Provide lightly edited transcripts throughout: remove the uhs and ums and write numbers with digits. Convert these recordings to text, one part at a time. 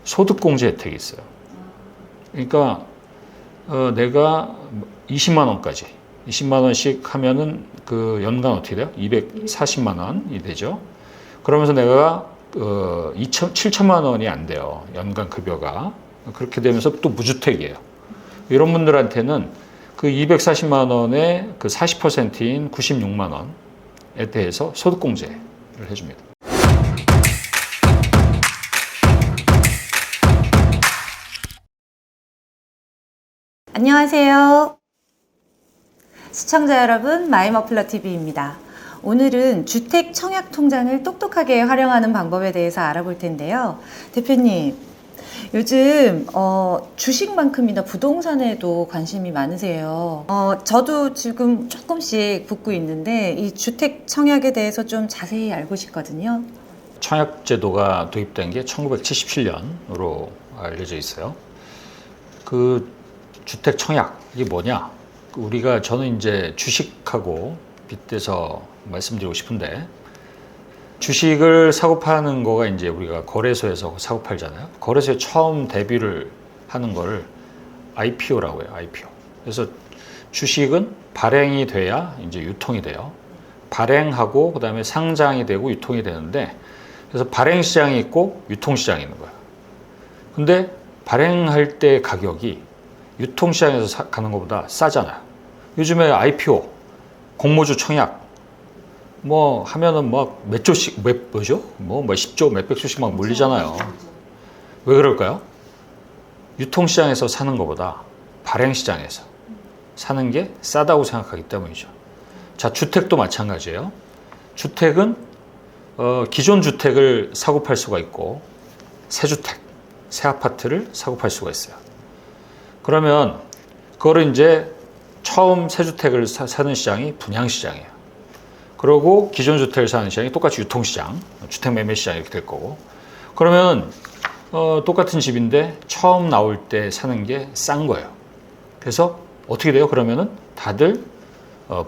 소득공제 혜택이 있어요. 그러니까 내가 20만 원까지 20만 원씩 하면은 그 연간 어떻게 돼요? 240만 원이 되죠. 그러면서 내가 7천만 원이 안 돼요. 연간 급여가. 그렇게 되면서 또 무주택이에요. 이런 분들한테는 그 240만 원의 그 40%인 96만 원에 대해서 소득공제를 해줍니다. 안녕하세요. 시청자 여러분, 마이머플러TV입니다. 오늘은 주택 청약 통장을 똑똑하게 활용하는 방법에 대해서 알아볼 텐데요. 대표님, 요즘 주식만큼이나 부동산에도 관심이 많으세요. 저도 지금 조금씩 붙고 있는데 이 주택 청약에 대해서 좀 자세히 알고 싶거든요. 청약제도가 도입된 게 1977년으로 알려져 있어요. 그 주택 청약, 이게 뭐냐? 저는 이제 주식하고 빗대서 말씀드리고 싶은데, 주식을 사고 파는 거가 이제 우리가 거래소에서 사고 팔잖아요. 거래소에 처음 데뷔를 하는 거를 IPO라고 해요. IPO. 그래서 주식은 발행이 돼야 이제 유통이 돼요. 발행하고 그다음에 상장이 되고 유통이 되는데, 그래서 발행 시장이 있고 유통 시장이 있는 거예요. 근데 발행할 때 가격이 유통 시장에서 가는 것보다 싸잖아요. 요즘에 IPO, 공모주 청약 뭐 하면은 몇 조씩 뭐죠? 뭐 10조 몇백 조씩 막 몰리잖아요. 왜 그럴까요? 유통 시장에서 사는 것보다 발행 시장에서 사는 게 싸다고 생각하기 때문이죠. 자, 주택도 마찬가지예요. 주택은 기존 주택을 사고 팔 수가 있고 새 주택, 새 아파트를 사고 팔 수가 있어요. 그러면 그거를 이제 처음 새 주택을 사는 시장이 분양시장이에요. 그리고 기존 주택을 사는 시장이 똑같이 유통시장, 주택 매매 시장 이렇게 될 거고. 그러면 똑같은 집인데 처음 나올 때 사는 게 싼 거예요. 그래서 어떻게 돼요? 그러면은 다들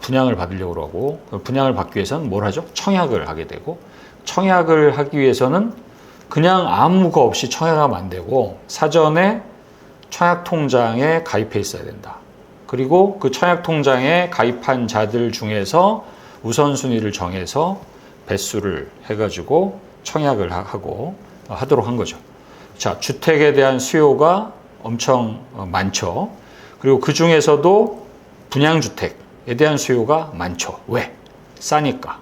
분양을 받으려고 하고, 분양을 받기 위해서는 뭘 하죠? 청약을 하게 되고, 청약을 하기 위해서는 그냥 아무 거 없이 청약하면 안 되고 사전에 청약통장에 가입해 있어야 된다. 그리고 그 청약통장에 가입한 자들 중에서 우선순위를 정해서 배수를 해가지고 청약을 하도록 한 거죠. 자, 주택에 대한 수요가 엄청 많죠. 그리고 그 중에서도 분양주택에 대한 수요가 많죠. 왜? 싸니까.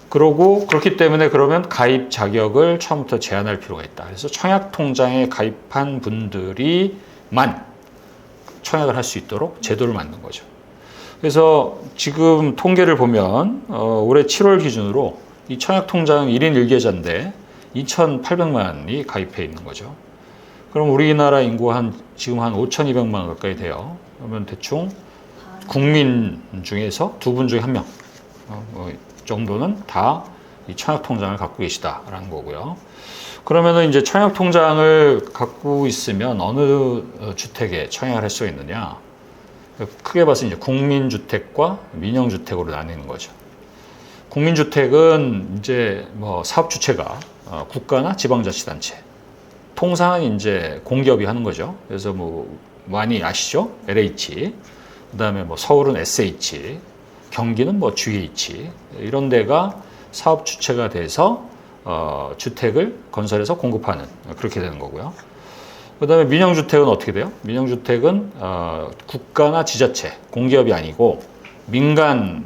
그렇기 때문에 그러면 가입 자격을 처음부터 제한할 필요가 있다. 그래서 청약통장에 가입한 분들이만 청약을 할 수 있도록 제도를 만든 거죠. 그래서 지금 통계를 보면 올해 7월 기준으로 이 청약통장은 1인 1계좌인데 2,800만이 가입해 있는 거죠. 그럼 우리나라 인구 지금 한 5,200만 가까이 돼요. 그러면 대충 국민 중에서 2분 중에 1명 정도는 다 이 청약통장을 갖고 계시다라는 거고요. 그러면은 이제 청약통장을 갖고 있으면 어느 주택에 청약을 할 수가 있느냐? 크게 봐서 이제 국민주택과 민영주택으로 나뉘는 거죠. 국민주택은 이제 뭐 사업주체가 국가나 지방자치단체, 통상은 이제 공기업이 하는 거죠. 그래서 뭐 많이 아시죠? LH, 그다음에 뭐 서울은 SH, 경기는 뭐 GH, 이런 데가 사업 주체가 돼서 주택을 건설해서 공급하는, 그렇게 되는 거고요. 그 다음에 민영주택은 어떻게 돼요? 민영주택은 국가나 지자체, 공기업이 아니고 민간이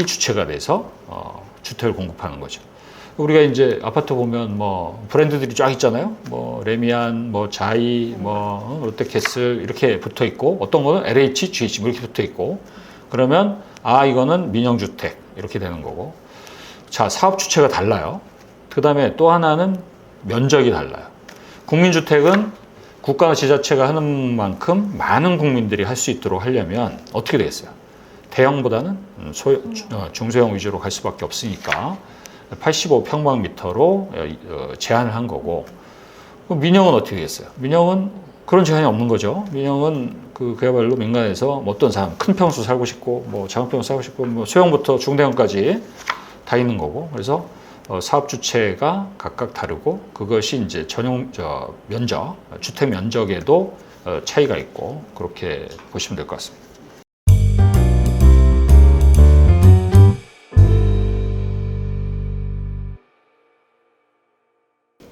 주체가 돼서 주택을 공급하는 거죠. 우리가 이제 아파트 보면 뭐 브랜드들이 쫙 있잖아요. 뭐 레미안, 뭐 자이, 뭐 롯데캐슬 이렇게 붙어 있고, 어떤 거는 LH, GH 뭐 이렇게 붙어 있고, 그러면 이거는 민영주택 이렇게 되는 거고. 자, 사업 주체가 달라요. 그 다음에 또 하나는 면적이 달라요. 국민주택은 국가나 지자체가 하는 만큼 많은 국민들이 할 수 있도록 하려면 어떻게 되겠어요? 대형보다는 중소형 위주로 갈 수밖에 없으니까 85평방미터로 제한을 한 거고. 민영은 어떻게 되겠어요? 민영은 그런 제한이 없는 거죠. 민영은 그야말로 민간에서 어떤 사람, 큰 평수 살고 싶고, 뭐 작은 평수 살고 싶고, 뭐 소형부터 중대형까지 다 있는 거고. 그래서 사업 주체가 각각 다르고 그것이 이제 전용 면적, 주택 면적에도 차이가 있고 그렇게 보시면 될 것 같습니다.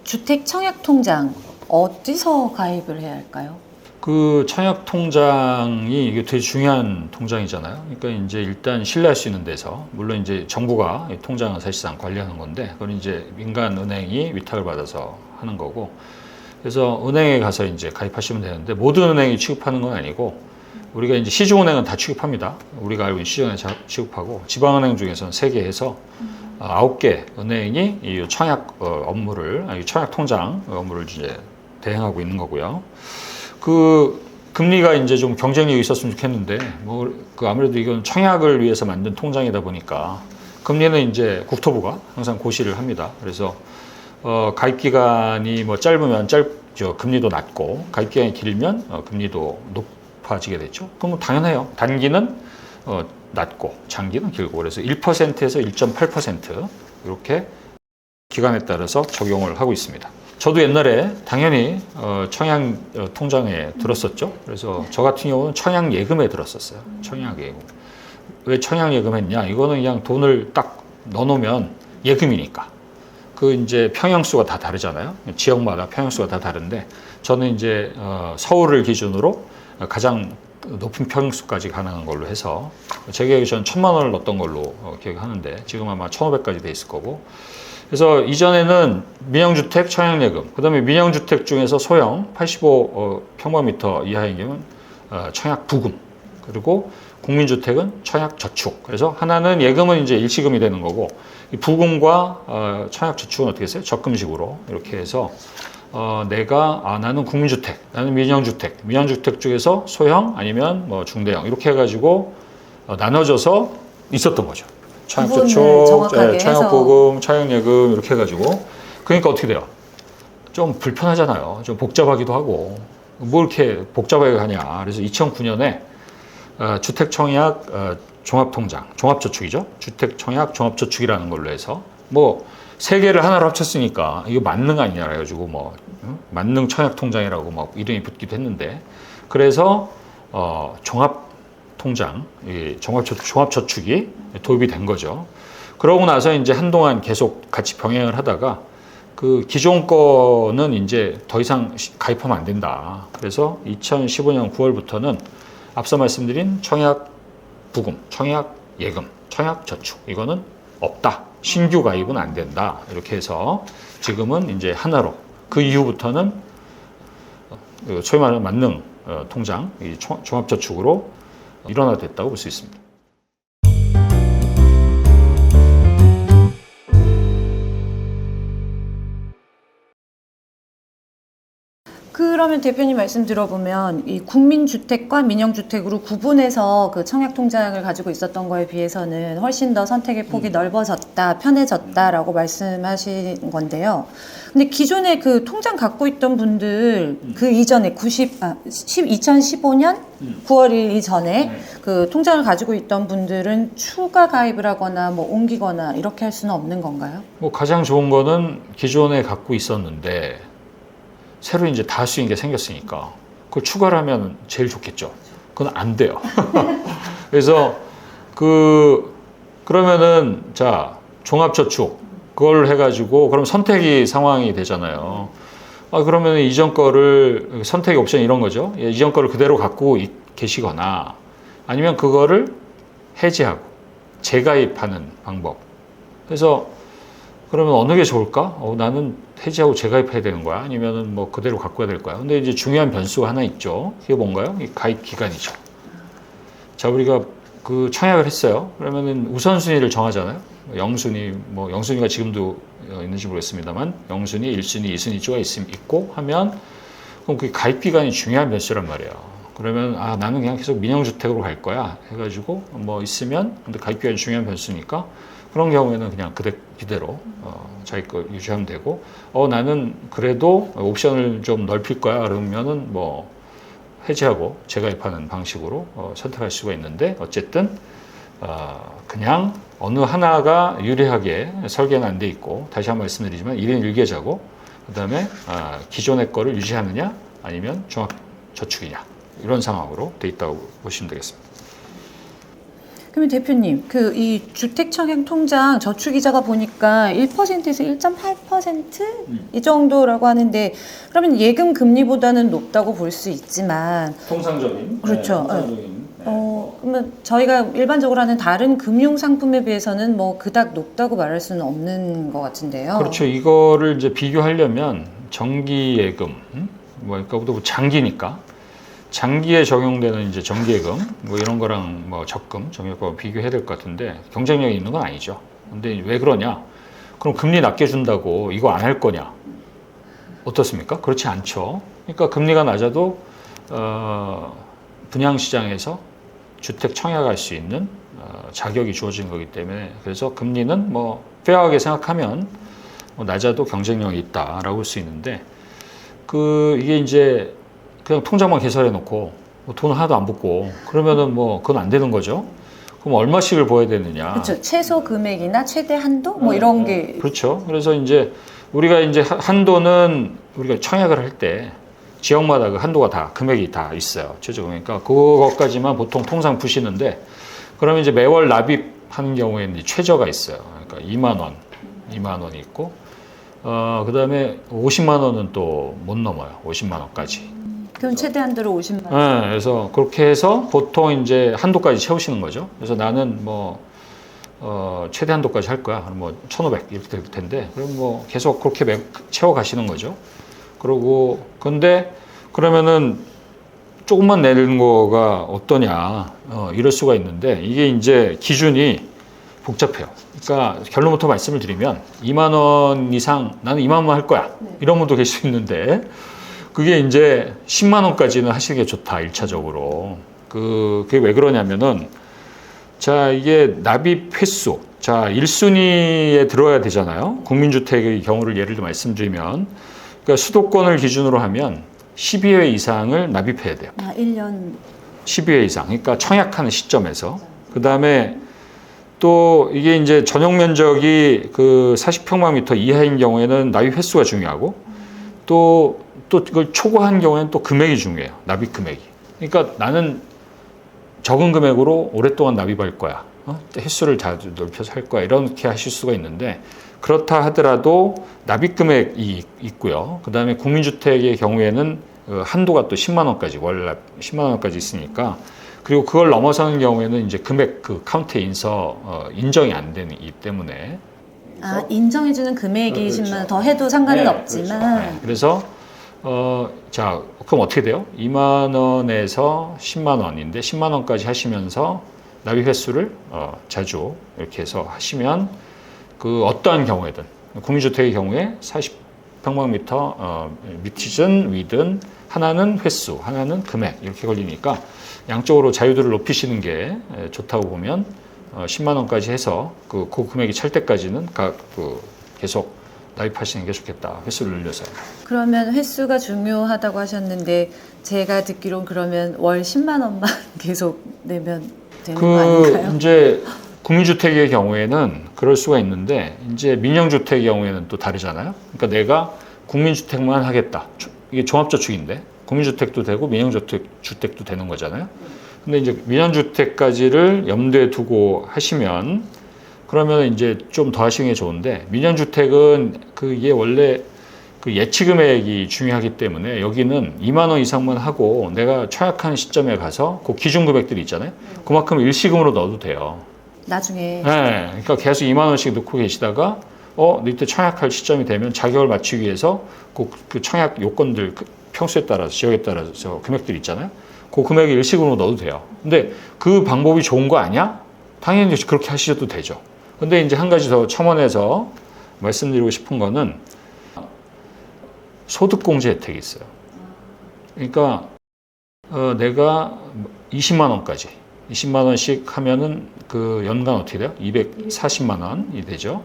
주택 청약 통장 어디서 가입을 해야 할까요? 그 청약 통장이 이게 되게 중요한 통장이잖아요. 그러니까 이제 일단 신뢰할 수 있는 데서, 물론 이제 정부가 이 통장을 사실상 관리하는 건데, 그건 이제 민간 은행이 위탁을 받아서 하는 거고, 그래서 은행에 가서 이제 가입하시면 되는데, 모든 은행이 취급하는 건 아니고, 우리가 이제 시중은행은 다 취급합니다. 우리가 알고 있는 시중은행 취급하고, 지방은행 중에서는 3개 해서 9개 은행이 이 청약 업무를, 청약 통장 업무를 이제 대행하고 있는 거고요. 그 금리가 이제 좀 경쟁력이 있었으면 좋겠는데, 그 아무래도 이건 청약을 위해서 만든 통장이다 보니까 금리는 이제 국토부가 항상 고시를 합니다. 그래서 가입 기간이 뭐 짧으면 금리도 낮고, 가입 기간이 길면 금리도 높아지게 되죠. 그럼 당연해요. 단기는 낮고 장기는 길고, 그래서 1%에서 1.8% 이렇게 기간에 따라서 적용을 하고 있습니다. 저도 옛날에 당연히 청약 통장에 들었었죠. 그래서 저 같은 경우는 청약 예금에 들었었어요. 청약 예금. 왜 청약 예금 했냐? 이거는 그냥 돈을 딱 넣어놓으면 예금이니까. 그 이제 평형수가 다 다르잖아요. 지역마다 평형수가 다 다른데, 저는 이제 서울을 기준으로 가장 높은 평수까지 가능한 걸로 해서, 제 기억에 저는 1,000만 원을 넣었던 걸로 기억하는데, 지금 아마 1,500까지 돼 있을 거고. 그래서 이전에는 민영주택 청약예금, 그 다음에 민영주택 중에서 소형 85평방미터 이하의 경우는 청약부금, 그리고 국민주택은 청약저축. 그래서 하나는 예금은 이제 일시금이 되는 거고, 이 부금과 청약저축은 어떻게 했어요? 적금식으로 이렇게 해서 나는 국민주택, 나는 민영주택 중에서 소형 아니면 뭐 중대형 이렇게 해가지고 나눠져서 있었던 거죠. 청약저축, 청약보금, 청약예금 이렇게 해가지고. 그러니까 어떻게 돼요? 좀 불편하잖아요. 좀 복잡하기도 하고. 뭐 이렇게 복잡하게 가냐. 그래서 2009년에 주택청약 종합통장, 종합저축이죠. 주택청약 종합저축이라는 걸로 해서 뭐 3개를 하나로 합쳤으니까 이거 만능 아니냐 해가지고 뭐 만능 청약통장이라고 막 이름이 붙기도 했는데, 그래서 종합통장, 종합저축이 도입이 된 거죠. 그러고 나서 이제 한동안 계속 같이 병행을 하다가 그 기존 거는 이제 더 이상 가입하면 안 된다. 그래서 2015년 9월부터는 앞서 말씀드린 청약부금, 청약예금, 청약저축 이거는 없다. 신규 가입은 안 된다. 이렇게 해서 지금은 이제 하나로, 그 이후부터는 소위 말하는 만능 통장, 이 종합저축으로 일원화됐다고 볼 수 있습니다. 그러면 대표님 말씀 들어보면 이 국민주택과 민영주택으로 구분해서 그 청약통장을 가지고 있었던 거에 비해서는 훨씬 더 선택의 폭이 넓어졌다, 편해졌다라고 말씀하신 건데요. 근데 기존에 그 통장 갖고 있던 분들, 그 이전에 2015년 9월 1일 이전에 그 통장을 가지고 있던 분들은 추가 가입을 하거나 뭐 옮기거나 이렇게 할 수는 없는 건가요? 뭐 가장 좋은 거는 기존에 갖고 있었는데 새로 이제 다 할 수 있는 게 생겼으니까 그걸 추가를 하면 제일 좋겠죠. 그건 안 돼요. 그래서 그러면은 자, 종합저축 그걸 해가지고 그럼 선택이 상황이 되잖아요. 그러면 이전 거를 선택의 옵션 이런 거죠. 이전 거를 그대로 갖고 계시거나 아니면 그거를 해지하고 재가입하는 방법. 그래서 그러면 어느 게 좋을까? 나는 해지하고 재가입해야 되는 거야? 아니면은 뭐 그대로 갖고 가야 될 거야? 근데 이제 중요한 변수가 하나 있죠. 그게 뭔가요? 이 가입 기간이죠. 자, 우리가 그 청약을 했어요. 그러면은 우선순위를 정하잖아요. 영순위가 지금도 있는지 모르겠습니다만, 영순위, 1순위, 2순위 가 있고 하면, 그럼 그 가입 기간이 중요한 변수란 말이에요. 그러면, 나는 그냥 계속 민영주택으로 갈 거야. 해가지고, 뭐 있으면, 근데 가입 기간이 중요한 변수니까, 그런 경우에는 그냥 그대로 자기 거 유지하면 되고, 나는 그래도 옵션을 좀 넓힐 거야. 그러면은 뭐 해지하고 재가입하는 방식으로 선택할 수가 있는데, 어쨌든 그냥 어느 하나가 유리하게 설계는 안 돼 있고, 다시 한번 말씀드리지만 1인 1계좌고, 그 다음에 기존의 거를 유지하느냐 아니면 종합저축이냐, 이런 상황으로 돼 있다고 보시면 되겠습니다. 그러면 대표님, 그 이 주택청약통장 저축이자가 보니까 1%에서 1.8% 이 정도라고 하는데, 그러면 예금 금리보다는 높다고 볼 수 있지만, 통상적인. 그렇죠. 통상적인. 그러면 저희가 일반적으로 하는 다른 금융 상품에 비해서는 뭐 그닥 높다고 말할 수는 없는 것 같은데요. 그렇죠. 이거를 이제 비교하려면 정기 예금, 그러니까 장기니까. 장기에 적용되는 이제 정기예금 뭐 이런 거랑 뭐 적금, 정기예금 비교해야 될 것 같은데 경쟁력이 있는 건 아니죠. 근데 왜 그러냐? 그럼 금리 낮게 준다고 이거 안 할 거냐? 어떻습니까? 그렇지 않죠. 그러니까 금리가 낮아도 분양 시장에서 주택 청약할 수 있는 자격이 주어진 거기 때문에, 그래서 금리는 뭐 페어하게 생각하면 뭐 낮아도 경쟁력이 있다라고 볼 수 있는데, 이게 이제 그냥 통장만 개설해 놓고 뭐 돈 하나도 안 붓고 그러면은 뭐 그건 안 되는 거죠. 그럼 얼마씩을 보여야 되느냐? 그렇죠. 최소 금액이나 최대 한도 뭐 이런 게. 그렇죠. 그래서 이제 우리가 이제 한도는 우리가 청약을 할 때 지역마다 그 한도가 다 금액이 다 있어요. 최저 금액. 그러니까 그것까지만 보통 통상 푸시는데, 그러면 이제 매월 납입하는 경우에는 이제 최저가 있어요. 그러니까 2만 원이 있고, 그다음에 50만 원은 또 못 넘어요. 50만 원까지. 그럼 최대 한도로 50만 원. 네, 그래서 그렇게 해서 보통 이제 한도까지 채우시는 거죠. 그래서 나는 뭐 최대 한도까지 할 거야. 뭐 1,500 이렇게 될 텐데, 그럼 뭐 계속 그렇게 채워 가시는 거죠. 그러고 근데 그러면은 조금만 내는 거가 어떠냐, 이럴 수가 있는데, 이게 이제 기준이 복잡해요. 그러니까 결론부터 말씀을 드리면 2만 원 이상 나는 2만 원 할 거야. 이런 분도 계실 수 있는데, 그게 이제 10만 원까지는 하시는 게 좋다, 1차적으로. 그게 왜 그러냐면은, 자, 이게 납입 횟수. 자, 1순위에 들어야 되잖아요. 국민주택의 경우를 예를 들어 말씀드리면, 그러니까 수도권을 기준으로 하면 12회 이상을 납입해야 돼요. 1년. 12회 이상. 그러니까 청약하는 시점에서. 그 다음에 또 이게 이제 전용 면적이 그 40평방미터 이하인 경우에는 납입 횟수가 중요하고, 또 그걸 초과한 경우에는 또 금액이 중요해요. 납입 금액이. 그러니까 나는 적은 금액으로 오랫동안 납입할 거야. 횟수를 다 넓혀서 할 거야. 이렇게 하실 수가 있는데, 그렇다 하더라도 납입 금액이 있고요. 그 다음에 국민주택의 경우에는 한도가 또 10만 원까지, 월납 10만 원까지 있으니까, 그리고 그걸 넘어서는 경우에는 이제 금액 그 카운트에 인정이 안 되기 때문에. 인정해주는 금액이 그렇죠. 10만 원 더 해도 상관은 네, 없지만. 그렇죠. 네. 그래서 자, 그럼 어떻게 돼요? 2만 원에서 10만 원인데 10만 원까지 하시면서 납입 횟수를 자주 이렇게 해서 하시면, 그 어떠한 경우에든, 국민주택의 경우에 40평방미터 밑이든 위든 하나는 횟수, 하나는 금액 이렇게 걸리니까 양쪽으로 자유도를 높이시는 게 좋다고 보면 10만 원까지 해서 그 금액이 찰 때까지는 계속 납입하시는 게 좋겠다. 횟수를 늘려서. 그러면 횟수가 중요하다고 하셨는데, 제가 듣기론 그러면 월 10만 원만 계속 내면 되는 거 아닌가요? 이제 국민주택의 경우에는 그럴 수가 있는데, 이제 민영주택의 경우에는 또 다르잖아요. 그러니까 내가 국민주택만 하겠다. 이게 종합저축인데 국민주택도 되고 민영주택도 되는 거잖아요. 근데 이제 민영주택까지를 염두에 두고 하시면, 그러면 이제 좀 더 하시는 게 좋은데, 민영주택은 이게 원래 그 예치 금액이 중요하기 때문에 여기는 2만 원 이상만 하고 내가 청약하는 시점에 가서 그 기준 금액들이 있잖아요. 그만큼 일시금으로 넣어도 돼요. 나중에. 네, 그러니까 계속 2만 원씩 넣고 계시다가 이때 청약할 시점이 되면 자격을 맞추기 위해서 그 청약 요건들, 평수에 따라서 지역에 따라서 금액들이 있잖아요. 그 금액을 일시금으로 넣어도 돼요. 근데 그 방법이 좋은 거 아니야? 당연히 그렇게 하셔도 되죠. 근데 이제 한 가지 더 첨언해서 말씀드리고 싶은 거는, 소득공제 혜택이 있어요. 그러니까 내가 20만 원까지 20만 원씩 하면은 그 연간 어떻게 돼요? 240만 원이 되죠.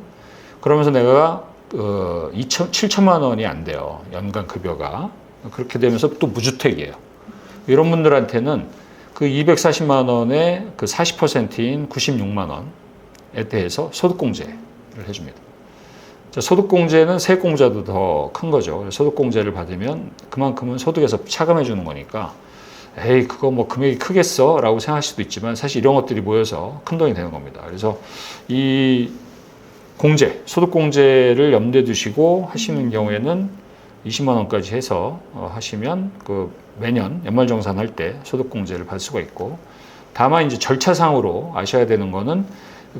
그러면서 내가 7천만 원이 안 돼요. 연간 급여가. 그렇게 되면서 또 무주택이에요. 이런 분들한테는 그 240만 원의 그 40%인 96만 원에 대해서 소득공제를 해줍니다. 자, 소득공제는 세액공제도 더 큰 거죠. 소득공제를 받으면 그만큼은 소득에서 차감해 주는 거니까 에이 그거 뭐 금액이 크겠어 라고 생각할 수도 있지만 사실 이런 것들이 모여서 큰 돈이 되는 겁니다. 그래서 이 공제, 소득공제를 염두에 두시고 하시는 경우에는 20만 원까지 해서 하시면 그 매년 연말정산할 때 소득공제를 받을 수가 있고, 다만 이제 절차상으로 아셔야 되는 거는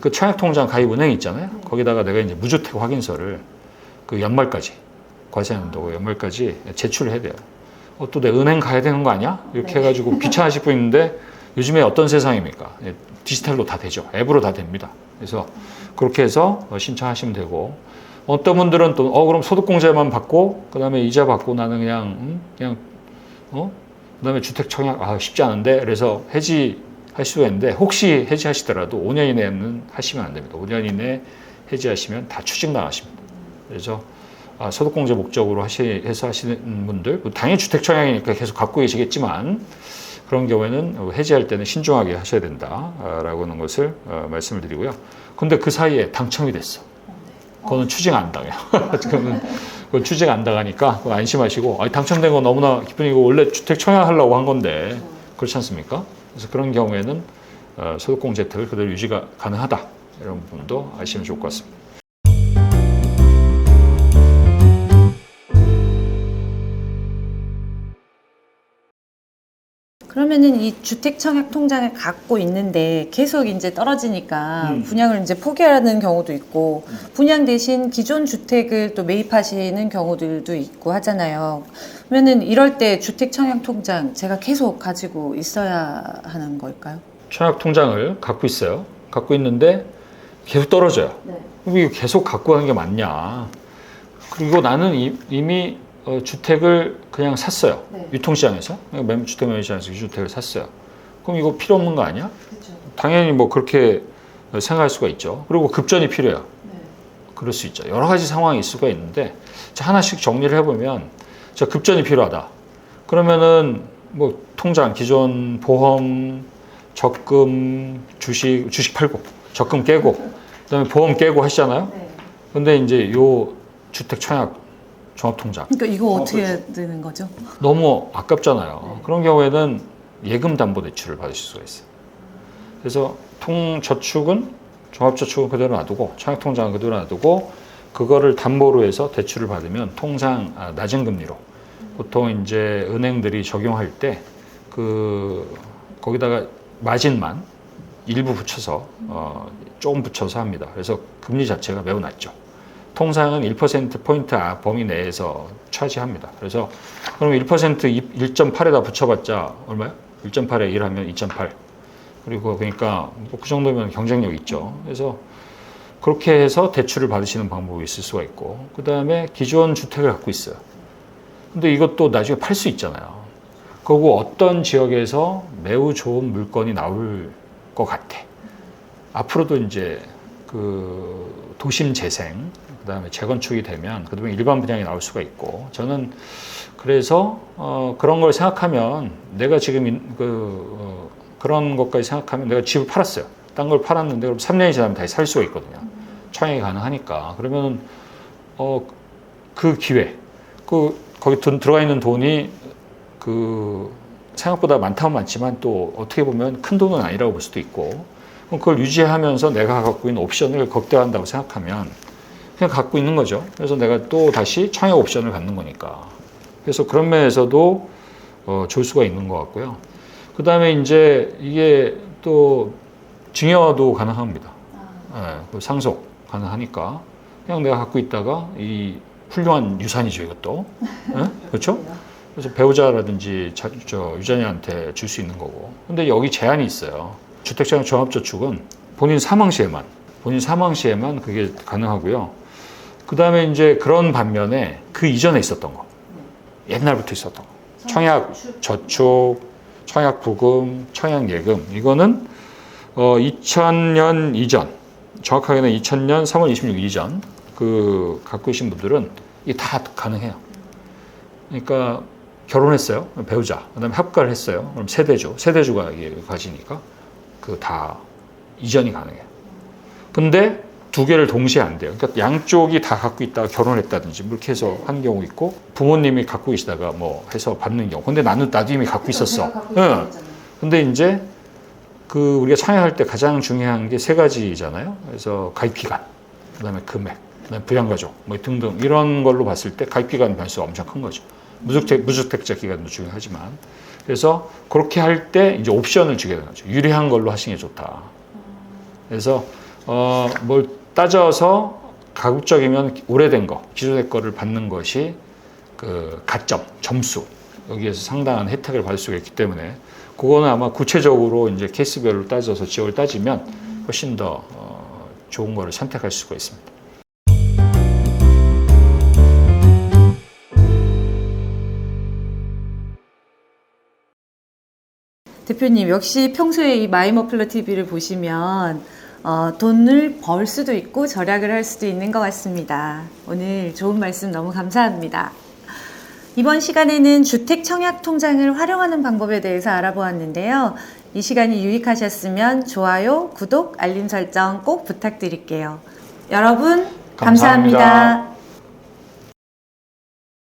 그 청약통장 가입은행 있잖아요. 거기다가 내가 이제 무주택 확인서를 그 연말까지 과세연도고 연말까지 제출을 해야 돼요. 또 내 은행 가야 되는 거 아니야? 이렇게 해가지고 귀찮아하실 분 있는데 요즘에 어떤 세상입니까? 디지털로 다 되죠. 앱으로 다 됩니다. 그래서 그렇게 해서 신청하시면 되고, 어떤 분들은 또 그럼 소득공제만 받고 그다음에 이자 받고 나는 그냥 그다음에 주택 청약 쉽지 않은데 그래서 해지할 수가 있는데, 혹시 해지하시더라도 5년 이내는 하시면 안 됩니다. 5년 이내 해지하시면 다 추징당하십니다. 그래서 소득공제 목적으로 해서 하시는 분들, 당연히 주택 청약이니까 계속 갖고 계시겠지만 그런 경우에는 해지할 때는 신중하게 하셔야 된다라고 하는 것을 말씀을 드리고요. 근데 그 사이에 당첨이 됐어. 그거는 추징 안 당해요. 그건 추징 안 당하니까 안심하시고, 당첨된 건 너무나 기쁘니 이거 원래 주택 청약하려고 한 건데 그렇지 않습니까? 그래서 그런 경우에는 소득공제 혜택을 그대로 유지가 가능하다, 이런 부분도 아시면 좋을 것 같습니다. 그러면은 이 주택 청약 통장을 갖고 있는데 계속 이제 떨어지니까 분양을 이제 포기하는 경우도 있고, 분양 대신 기존 주택을 또 매입하시는 경우들도 있고 하잖아요. 그러면은 이럴 때 주택 청약 통장 제가 계속 가지고 있어야 하는 걸까요? 청약 통장을 갖고 있어요. 갖고 있는데 계속 떨어져요. 그럼 이거 계속 갖고 가는 게 맞냐? 그리고 나는 이미 주택을 그냥 샀어요. 유통시장에서. 주택 매매시장에서 주택을 샀어요. 그럼 이거 필요 없는 거 아니야? 그쵸. 당연히 뭐 그렇게 생각할 수가 있죠. 그리고 급전이 필요해요. 그럴 수 있죠. 여러 가지 상황이 있을 수가 있는데, 자, 하나씩 정리를 해보면, 자, 급전이 필요하다. 그러면은 뭐 통장, 기존 보험, 적금, 주식 팔고, 적금 깨고, 그다음에 보험 깨고 하시잖아요. 근데 이제 요 주택 청약 종합통장. 그러니까 이거 어떻게 해야 되는 거죠? 너무 아깝잖아요. 그런 경우에는 예금담보대출을 받으실 수가 있어요. 그래서 저축은, 종합저축은 그대로 놔두고, 청약통장은 그대로 놔두고, 그거를 담보로 해서 대출을 받으면 통상 낮은 금리로, 보통 이제 은행들이 적용할 때 거기다가 마진만 일부 붙여서 조금 붙여서 합니다. 그래서 금리 자체가 매우 낮죠. 통상은 1%포인트 범위 내에서 차지합니다. 그래서 그럼 1% 1.8에다 붙여봤자 얼마요? 1.8에 1하면 2.8. 그리고 그러니까 그 정도면 경쟁력 있죠. 그래서 그렇게 해서 대출을 받으시는 방법이 있을 수가 있고, 그 다음에 기존 주택을 갖고 있어요. 근데 이것도 나중에 팔 수 있잖아요. 그리고 어떤 지역에서 매우 좋은 물건이 나올 것 같아. 앞으로도 이제 그 도심 재생, 그다음에 재건축이 되면 그다음에 일반 분양이 나올 수가 있고, 저는 그래서 그런 걸 생각하면 내가 지금 그런 것까지 생각하면 내가 집을 팔았어요. 딴 걸 팔았는데 그럼 3년이 지나면 다시 살 수가 있거든요. 청약이 가능하니까. 그러면 그 기회, 거기 들어가 있는 돈이 생각보다 많다면 많지만 또 어떻게 보면 큰 돈은 아니라고 볼 수도 있고, 그걸 유지하면서 내가 갖고 있는 옵션을 극대화한다고 생각하면 그냥 갖고 있는 거죠. 그래서 내가 또 다시 청약 옵션을 갖는 거니까. 그래서 그런 면에서도 좋을 수가 있는 것 같고요. 그 다음에 이제 이게 또 증여도 가능합니다. 상속 가능하니까 그냥 내가 갖고 있다가 이 훌륭한 유산이죠, 이것도. 그렇죠? 그래서 배우자라든지 유자녀한테 줄 수 있는 거고. 근데 여기 제한이 있어요. 주택청약 종합저축은 본인 사망 시에만 그게 가능하고요. 그 다음에 이제 그런 반면에 그 이전에 있었던 거, 옛날부터 있었던 거, 청약 저축, 청약 부금, 청약 예금, 이거는 2000년 이전, 정확하게는 2000년 3월 26일 이전 갖고 계신 분들은 이게 다 가능해요. 그러니까 결혼했어요. 배우자. 그다음에 합가를 했어요. 그럼 세대주가 이게 가지니까 그 다 이전이 가능해요. 근데 두 개를 동시에 안 돼요. 그러니까 양쪽이 다 갖고 있다가 결혼했다든지 뭐 이렇게 해서 한 경우 있고 부모님이 갖고 계시다가 뭐 해서 받는 경우. 근데 나도 이미 갖고 있었어. 응. 근데 이제 그 우리가 청약할 때 가장 중요한 게 세 가지잖아요. 그래서 가입 기간, 그다음에 금액, 그다음에 부양가족 뭐 등등 이런 걸로 봤을 때 가입 기간 변수가 엄청 큰 거죠. 무주택자 기간도 중요하지만 그래서 그렇게 할 때 이제 옵션을 주게 되는 거죠. 유리한 걸로 하시는 게 좋다. 그래서 뭘 따져서 가급적이면 오래된 거, 기존의 거를 받는 것이 그 가점, 점수 여기에서 상당한 혜택을 받을 수가 있기 때문에 그거는 아마 구체적으로 이제 케이스별로 따져서 지역을 따지면 훨씬 더 좋은 거를 선택할 수가 있습니다. 대표님, 역시 평소에 이 마이머플러 TV를 보시면 돈을 벌 수도 있고 절약을 할 수도 있는 것 같습니다. 오늘 좋은 말씀 너무 감사합니다. 이번 시간에는 주택 청약 통장을 활용하는 방법에 대해서 알아보았는데요. 이 시간이 유익하셨으면 좋아요, 구독, 알림 설정 꼭 부탁드릴게요. 여러분, 감사합니다.